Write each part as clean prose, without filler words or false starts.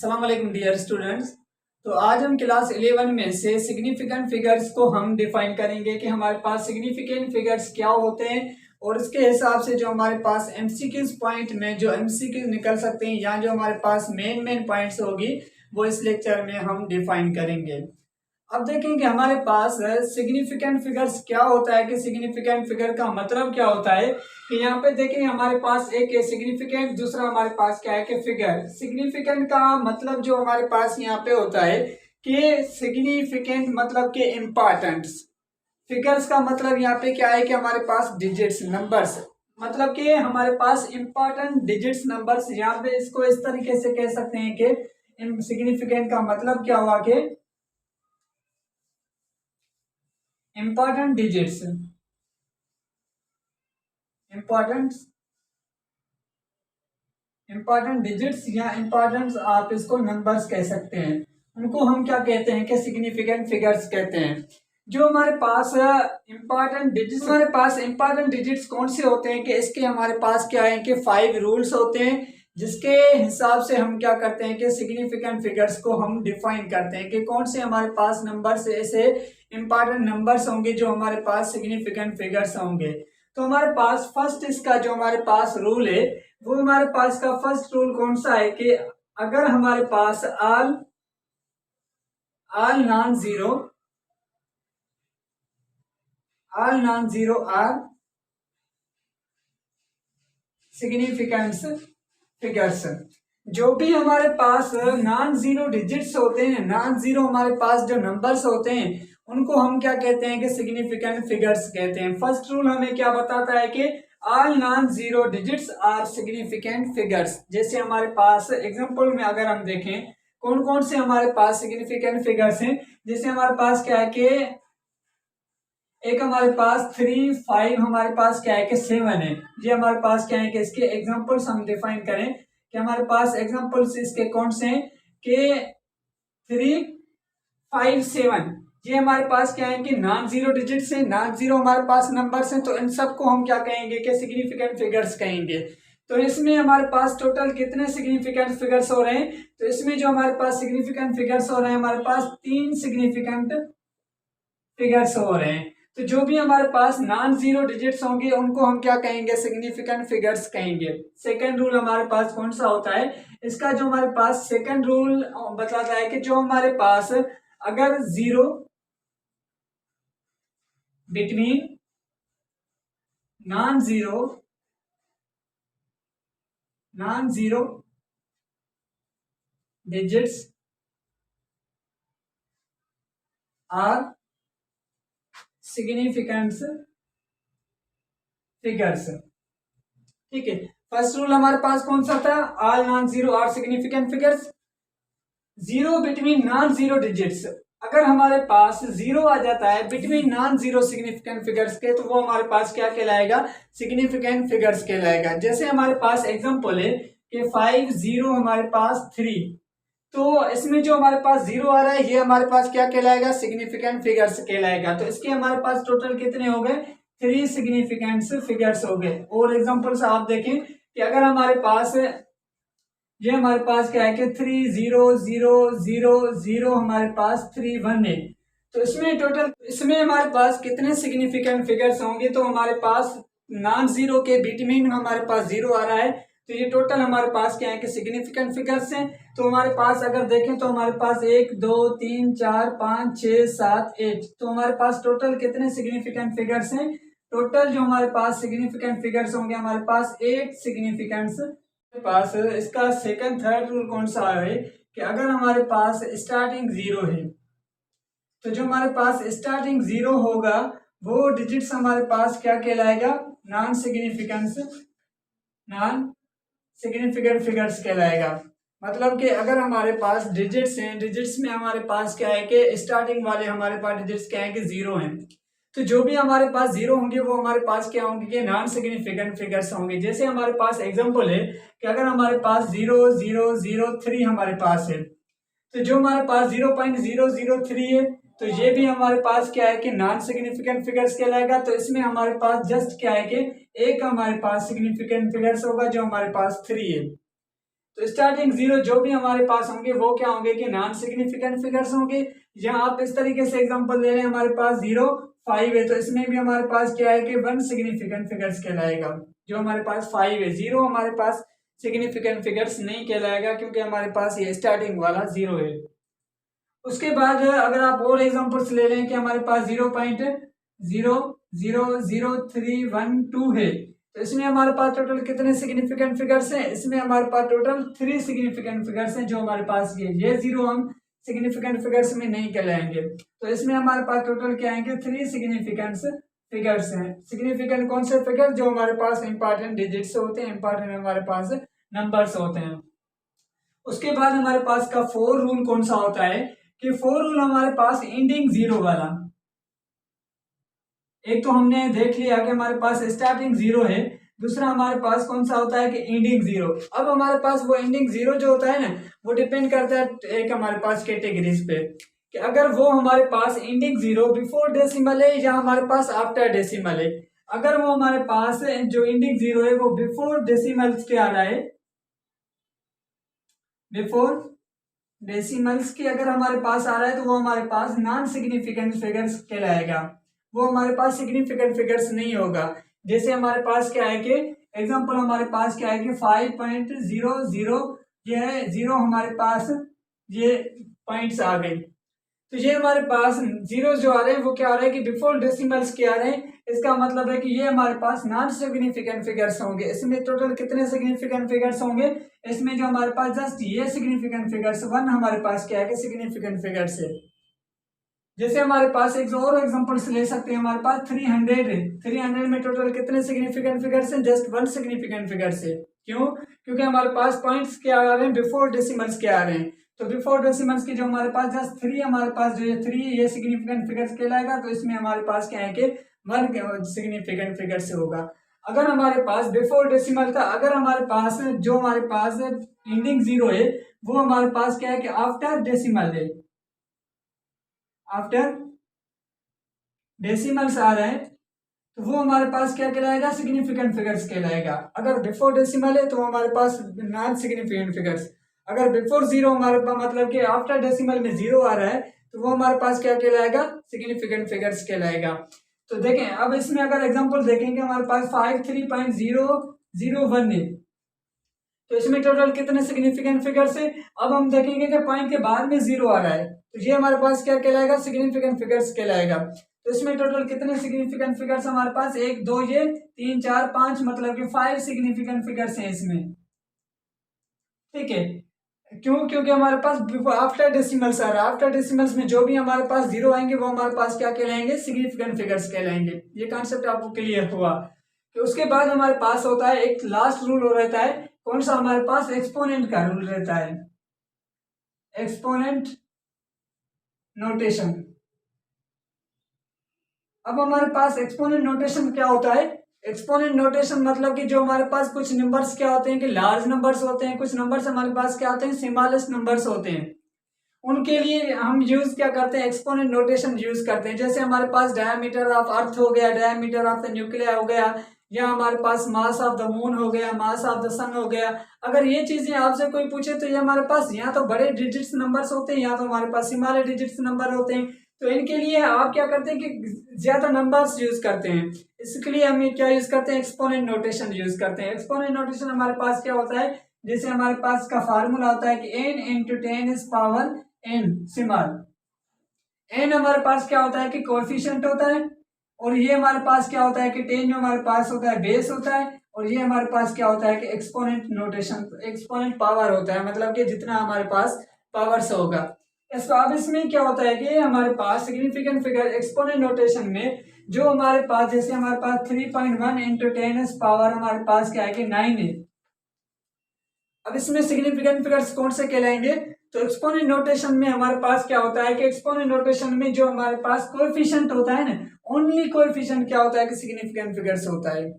अस्सलाम वालेकुम dear students. तो आज हम क्लास 11 में से सिग्निफिकेंट फिगर्स को हम डिफाइन करेंगे कि हमारे पास सिग्निफिकेंट फिगर्स क्या होते हैं और उसके हिसाब से जो हमारे पास एमसीक्यूज पॉइंट में जो एमसीक्यूज निकल सकते हैं या जो हमारे पास मेन पॉइंट्स होगी वो इस लेक्चर में हम डिफाइन करेंगे। अब देखेंगे हमारे पास सिग्निफिकेंट फिगर्स क्या होता है कि सिग्निफिकेंट फिगर का मतलब क्या होता है कि यहाँ पे देखेंगे हमारे पास एक सिग्निफिकेंट, दूसरा हमारे पास क्या है कि फिगर। सिग्निफिकेंट का मतलब जो हमारे पास यहाँ पे होता है कि सिग्निफिकेंट मतलब कि इम्पोर्टेंस। फिगर्स का मतलब यहाँ पे क्या है कि हमारे पास डिजिट्स, नंबर्स, मतलब कि हमारे पास इंपॉर्टेंट डिजिट्स, नंबर्स। यहाँ पे इसको इस तरीके से कह सकते हैं कि सिग्निफिकेंट का मतलब क्या हुआ कि इंपॉर्टेंट डिजिट्स, इंपॉर्टेंट डिजिट्स या इंपॉर्टेंट आप इसको नंबर्स कह सकते हैं। उनको हम क्या कहते हैं कि सिग्निफिकेंट फिगर्स कहते हैं। जो हमारे पास इंपॉर्टेंट डिजिट्स, हमारे पास इंपॉर्टेंट डिजिट्स कौन से होते हैं कि इसके हमारे पास क्या है कि 5 रूल्स होते हैं जिसके हिसाब से हम क्या करते हैं कि सिग्निफिकेंट फिगर्स को हम डिफाइन करते हैं कि कौन से हमारे पास नंबर्स ऐसे इंपॉर्टेंट नंबर्स होंगे जो हमारे पास सिग्निफिकेंट फिगर्स होंगे। तो हमारे पास फर्स्ट इसका जो हमारे पास रूल है वो हमारे पास का फर्स्ट रूल कौन सा है कि अगर हमारे पास all non zero are significant figures. जो भी हमारे पास नॉन जीरो डिजिट्स होते हैं, नॉन जीरो हमारे पास जो नंबर्स होते हैं उनको हम क्या कहते हैं कि सिग्निफिकेंट फिगर्स कहते हैं। फर्स्ट रूल हमें क्या बताता है कि all non zero digits are significant figures. जैसे हमारे पास एग्जांपल में अगर हम देखें कौन कौन से हमारे पास सिग्निफिकेंट फिगर्स हैं, जैसे हमारे पास क्या है कि एक हमारे पास 3, 5, हमारे पास क्या है कि 7 है। ये हमारे पास क्या है कि इसके एग्जांपल्स हम डिफाइन करें कि हमारे पास एग्जांपल्स इसके कौन से हैं कि 3, 5, 7। ये हमारे पास क्या है कि नॉन जीरो डिजिट्स हैं, नॉन जीरो हमारे पास नंबर्स हैं, तो इन सबको हम क्या कहेंगे कि सिग्निफिकेंट फिगर्स कहेंगे। तो इसमें हमारे पास टोटल कितने सिग्निफिकेंट फिगर्स हो रहे हैं, तो इसमें जो हमारे पास सिग्निफिकेंट फिगर्स हो रहे हैं हमारे पास 3 सिग्निफिकेंट फिगर्स हो रहे हैं। तो जो भी हमारे पास नॉन जीरो डिजिट्स होंगे उनको हम क्या कहेंगे, सिग्निफिकेंट फिगर्स कहेंगे। सेकंड रूल हमारे पास कौन सा होता है, इसका जो हमारे पास सेकंड रूल बताता है कि जो हमारे पास अगर zero between non zero digits are significant figures. ठीक है, फर्स्ट रूल हमारे पास कौन सा था, all non zero are significant figures. Zero between non zero digits, अगर हमारे पास जीरो आ जाता है between non zero significant figures के तो वो हमारे पास क्या कहलाएगा, सिग्निफिकेंट फिगर्स कहलाएगा। जैसे हमारे पास एग्जांपल है कि 5, 0 हमारे पास 3, तो इसमें जो हमारे पास जीरो आ रहा है ये हमारे पास क्या कहलाएगा, सिग्निफिकेंट फिगर्स कहलाएगा। तो इसके हमारे पास टोटल कितने हो गए, 3 सिग्निफिकेंट फिगर्स हो गए। और एग्जांपल्स आप देखें कि अगर हमारे पास ये हमारे पास क्या है कि 3, 0, 0, 0, 0 हमारे पास 3, 1 है। तो इसमें टोटल इसमें हमारे पास कितने सिग्निफिकेंट फिगर्स होंगे, तो हमारे पास नॉन जीरो के बिटवीन हमारे पास जीरो आ रहा है, तो ये टोटल हमारे पास क्या है कि सिग्निफिकेंट फिगर्स हैं। तो हमारे पास अगर देखें तो हमारे पास 1, 2, 3, 4, 5, 6, 7, 8, तो हमारे पास टोटल कितने सिग्निफिकेंट फिगर्स हैं, टोटल जो हमारे पास सिग्निफिकेंट फिगर्स होंगे हमारे पास 8 सिग्निफिकेंट पास। इसका सेकंड थर्ड रूल कौन सा है कि अगर हमारे पास स्टार्टिंग जीरो है तो जो हमारे पास स्टार्टिंग जीरो होगा वो डिजिट्स हमारे पास क्या कहलाएगा, नॉन सिग्निफिकेंट फिगर्स कहलाएगा। मतलब कि अगर हमारे पास डिजिट्स हैं, डिजिट्स में हमारे पास क्या है कि स्टार्टिंग वाले हमारे पास डिजिट्स क्या है कि जीरो हैं, तो जो भी हमारे पास जीरो होंगे वो हमारे पास क्या होंगे कि नॉन सिग्निफिकेंट फिगर्स होंगे। जैसे हमारे पास एग्जांपल है कि अगर हमारे पास 0.003 हमारे पास है, तो जो हमारे पास 0.003 है तो ये भी हमारे पास क्या है कि नॉन सिग्निफिकेंट फिगर्स कहलाएगा। तो इसमें हमारे पास जस्ट क्या है कि एक हमारे पास सिग्निफिकेंट फिगर्स होगा जो हमारे पास 3 है। तो स्टार्टिंग जीरो जो भी हमारे पास होंगे वो क्या होंगे कि नॉन सिग्निफिकेंट फिगर्स होंगे। यहाँ आप इस तरीके से एग्जांपल ले रहे हैं, हमारे पास 0 5 है, तो इसमें भी हमारे पास क्या है कि 1 सिग्निफिकेंट फिगर्स कहलाएगा। जो हमारे पास 5 है, 0 हमारे पास सिग्निफिकेंट फिगर्स नहीं कहलाएगा क्योंकि हमारे पास ये स्टार्टिंग वाला 0 है। उसके बाद अगर आप और एग्जांपल्स ले लें कि हमारे पास 0.0000312 है, तो इसमें हमारे पास टोटल कितने सिग्निफिकेंट फिगर्स हैं? इसमें हमारे पास टोटल 3 सिग्निफिकेंट फिगर्स हैं जो हमारे पास ये 0 हम सिग्निफिकेंट फिगर्स में नहीं कहलाएंगे। तो इसमें हमारे पास टोटल क्या आएंगे? 3 सिग्निफिकेंट फिगर्स हैं। सिग्निफिकेंट कौन से फिगर? जो हमारे पास इंपॉर्टेंट डिजिट्स होते हैं, इंपॉर्टेंट हमारे पास नंबर्स होते हैं। उसके बाद हमारे पास का 4 रूल कौन सा होता है कि 4 रूल हमारे पास एंडिंग 0 वाला। एक तो हमने देख लिया कि हमारे पास स्टार्टिंग 0 है, दूसरा हमारे पास कौन सा होता है कि एंडिंग 0। अब हमारे पास वो एंडिंग 0 जो होता है ना, वो डिपेंड करता है एक हमारे पास कैटेगरीज पे कि अगर वो हमारे पास एंडिंग 0 बिफोर डेसिमल है या हमारे पास आफ्टर डेसिमल है। अगर वो हमारे पास जो एंडिंग 0 है वो बिफोर डेसिमल्स के आ रहा है, बिफोर डेसिमल्स की अगर हमारे पास आ रहा है तो वो हमारे पास नॉन सिग्निफिकेंट फिगर्स कहलाएगा, वो हमारे पास सिग्निफिकेंट फिगर्स नहीं होगा। जैसे हमारे पास क्या है कि एग्जांपल हमारे पास क्या है कि 5.00 ये है 0 हमारे पास ये पॉइंट्स आ गए। तो ये हमारे पास जीरो जो आ रहे हैं वो क्या आ रहा है कि बिफोर डेसिमल्स के आ रहे हैं। इसका मतलब है कि ये हमारे पास नॉन सिग्निफिकेंट फिगर्स होंगे। इसमें टोटल कितने सिग्निफिकेंट फिगर्स होंगे? इसमें जो हमारे पास जस्ट ये सिग्निफिकेंट फिगर्स 1 हमारे पास क्या है कि सिग्निफिकेंट फिगर्स है। जैसे हमारे पास एक और एग्जांपल्स ले सकते हैं, हमारे पास 300 है, 300 में टोटल कितने सिग्निफिकेंट फिगर्स हैं? जस्ट 1 सिग्निफिकेंट फिगर्स है। क्यों? क्योंकि हमारे पास पॉइंट्स क्या आ रहे हैं? बिफोर डेसिमल्स के आ रहे हैं। तो बिफोर डेसिमल्स की जो हमारे पास जस्ट 3 हमारे पास जो ये 3 ये सिग्निफिकेंट फिगर्स कहलाएगा। तो इसमें हमारे पास क्या है कि 1 सिग्निफिकेंट फिगर से होगा। अगर हमारे पास बिफोर डेसिमल था, अगर हमारे पास जो हमारे पास एंडिंग 0 है वो हमारे पास क्या है कि आफ्टर डेसिमल है, आफ्टर डेसिमल्स आ रहे हैं तो वो हमारे पास क्या कहलाएगा? सिग्निफिकेंट फिगर्स कहलाएगा। अगर बिफोर डेसिमल है तो हमारे पास नॉन सिग्निफिकेंट फिगर्स। अगर बिफोर 0 हमारे पास मतलब कि आफ्टर डेसिमल में 0 आ रहा है तो वो हमारे पास क्या कहलाएगा? सिग्निफिकेंट फिगर्स कहलाएगा। तो देखें अब इसमें अगर एग्जांपल देखेंगे हमारे पास 53.001 है, तो इसमें टोटल कितने सिग्निफिकेंट फिगर्स है? अब हम देखेंगे कि पॉइंट के बाद में 0 आ रहा है तो ये हमारे पास क्या कहलाएगा? सिग्निफिकेंट फिगर्स कहलाएगा। तो इसमें टोटल कितने सिग्निफिकेंट फिगर्स हमारे पास? 1 2 ये 3 4 5 मतलब कि 5 सिग्निफिकेंट फिगर्स हैं इसमें। ठीक है, क्यों? क्योंकि हमारे पास आफ्टर डेसिमल्स आ रहा है। आफ्टर डेसिमल्स में जो भी हमारे पास 0 आएंगे वो हमारे पास क्या कहलाएंगे? सिग्निफिकेंट फिगर्स कहलाएंगे। ये कॉन्सेप्ट आपको क्लियर हुआ कि उसके बाद हमारे पास होता है एक लास्ट रूल हो रहता है। कौन सा? हमारे पास एक्सपोनेंट का रूल रहता है, एक्सपोनेंट नोटेशन। अब हमारे पास एक्सपोनेंट नोटेशन क्या होता है? एक्सपोनेंट नोटेशन मतलब कि जो हमारे पास कुछ नंबर्स क्या होते हैं कि लार्ज नंबर्स होते हैं, कुछ नंबर्स हमारे पास क्या होते हैं? स्मॉलेस्ट नंबर्स होते हैं। उनके लिए हम यूज क्या करते हैं? एक्सपोनेंट नोटेशन यूज करते हैं। जैसे हमारे पास डायमीटर ऑफ अर्थ हो गया, डायमीटर ऑफ द न्यूक्लिया हो गया, या हमारे पास मास ऑफ द मून हो गया, मास ऑफ द सन हो गया। अगर ये चीजें आपसे कोई पूछे तो ये हमारे पास या तो बड़े डिजिट्स नंबर्स होते हैं या तो हमारे पास स्मॉल डिजिट्स नंबर होते हैं। तो इनके लिए आप क्या करते हैं कि ज्यादा नंबर्स यूज करते हैं। इसके लिए हम क्या यूज करते हैं? एक्सपोनेंट नोटेशन यूज करते हैं। एक्सपोनेंट नोटेशन हमारे पास क्या होता है? जैसे हमारे पास का फार्मूला होता है कि n into 10 is power n small. n हमारे पास क्या होता है कि कोएफिशिएंट होता है, और ये हमारे पास क्या होता है कि 10 जो हमारे पास होता है बेस होता है, और ये हमारे पास क्या होता है कि एक्सपोनेंट नोटेशन, एक्सपोनेंट पावर होता है, मतलब कि जितना हमारे पास पावर्स होगा। इसको अब इसमें क्या होता है कि हमारे पास सिग्निफिकेंट फिगर एक्सपोनेंट नोटेशन में जो हमारे पास जैसे हमारे पास 3.1 इंटू 10 पावर हमारे पास क्या है कि 9 है। अब इसमें सिग्निफिकेंट फिगर्स कौन से कहलाएंगे? तो एक्सपोनेंट नोटेशन में हमारे पास क्या होता है कि एक्सपोनेंट नोटेशन में जो हमारे पास कोएफिशिएंट होता है ना, ओनली कोएफिशिएंट क्या होता है कि सिग्निफिकेंट फिगर्स होता है।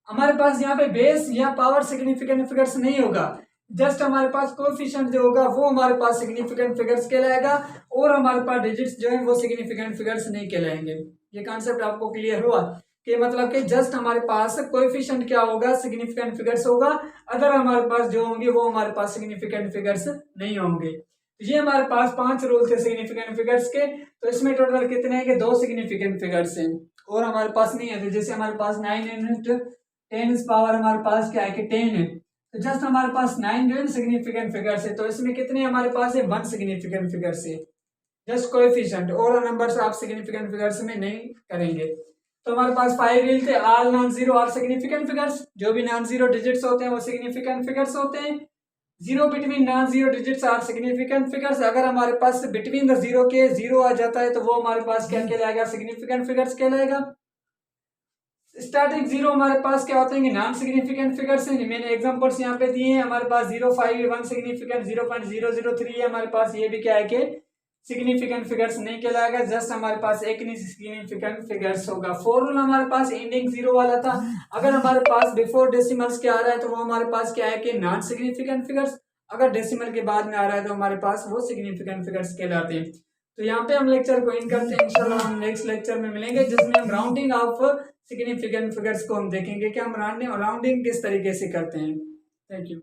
हमारे पास यहाँ पे बेस या पावर सिग्निफिकेंट फिगर्स नहीं होगा, जस्ट हमारे पास कोएफिशिएंट जो होगा वो हमारे पास सिग्निफिकेंट फिगर्स कहलाएगा, और हमारे पास डिजिट्स जो है वो सिग्निफिकेंट फिगर्स नहीं कहलाएंगे। ये कॉन्सेप्ट आपको क्लियर हुआ कि मतलब कि जस्ट हमारे पास कोएफिशिएंट क्या होगा, सिग्निफिकेंट फिगर्स होगा। अदर हमारे पास जो होंगे वो हमारे पास सिग्निफिकेंट फिगर्स नहीं होंगे। ये हमारे पास 5 रूल थे सिग्निफिकेंट फिगर्स के। तो इसमें टोटल कितने हैं कि 2 सिग्निफिकेंट फिगर्स हैं और हमारे पास नहीं है। तो जैसे हमारे पास 9 यूनिट 10 पावर हमारे पास क्या है कि 10 है, तो जस्ट हमारे पास 9 जो है सिग्निफिकेंट फिगर्स है। तो इसमें कितने हमारे पास है, 1 सिग्निफिकेंट फिगर्स है, जस्ट कोएफिशिएंट। और नंबर्स आप सिग्निफिकेंट फिगर्स में नहीं करेंगे। तो हमारे पास 5 रूल थे, all non zero are significant figures. जो भी नॉन जीरो डिजिट्स होते हैं वो सिग्निफिकेंट फिगर्स होते हैं। Zero between non zero digits are significant figures. अगर हमारे पास बिटवीन द जीरो के जीरो आ जाता है तो वो हमारे पास क्या कहलाएगा, सिग्निफिकेंट फिगर्स कहलाएगा। स्टार्टिंग जीरो हमारे पास क्या होते हैं, नॉन सिग्निफिकेंट फिगर्स हैं। मैंने एग्जांपल्स यहाँ पे दिए हैं। हमारे पास 0.5 1 सिग्निफिकेंट, 0.003 है हमारे पास, ये भी क्या है कि सिग्निफिकेंट फिगर्स नहीं कहलाएगा, जस्ट हमारे पास एक नहीं सिग्निफिकेंट फिगर्स होगा। 4 रूल हमारे पास एंडिंग जीरो वाला था। अगर हमारे पास बिफोर डेसिमल्स क्या आ रहा है तो वो हमारे पास क्या है कि नॉन सिग्निफिकेंट फिगर्स। अगर डेसिमल के बाद में आ रहा है तो हमारे पास वो सिग्निफिकेंट फिगर्स कहलाते हैं। तो यहाँ पे हम लेक्चर को इन करते हैं। इंशाल्लाह हम नेक्स्ट लेक्चर में मिलेंगे जिसमें हम राउंडिंग ऑफ सिग्निफिकेंट फिगर्स को हम देखेंगे कि हम राउंडिंग किस तरीके से करते हैं। Thank you.